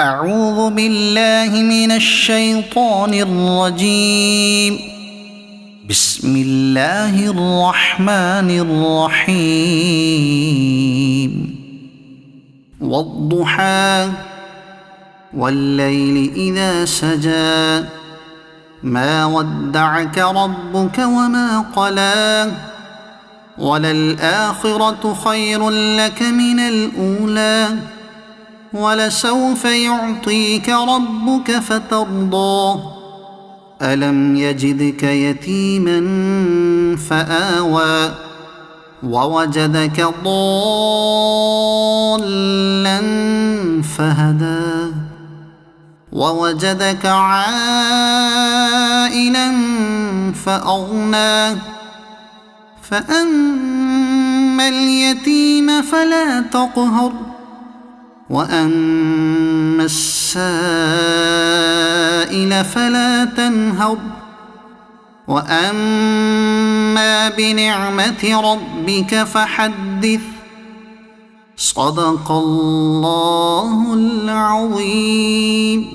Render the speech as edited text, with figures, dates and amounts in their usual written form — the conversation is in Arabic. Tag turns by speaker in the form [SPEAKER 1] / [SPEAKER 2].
[SPEAKER 1] أعوذ بالله من الشيطان الرجيم. بسم الله الرحمن الرحيم. والضحى والليل إذا سجى ما ودعك ربك وما قلى وللآخرة خير لك من الأولى ولسوف يعطيك ربك فترضى ألم يجدك يتيما فآوى ووجدك ضالا فهدى ووجدك عائلا فأغنى فأما اليتيم فلا تقهر وأما السائل فلا تنهر وأما بنعمة ربك فحدث. صدق الله العظيم.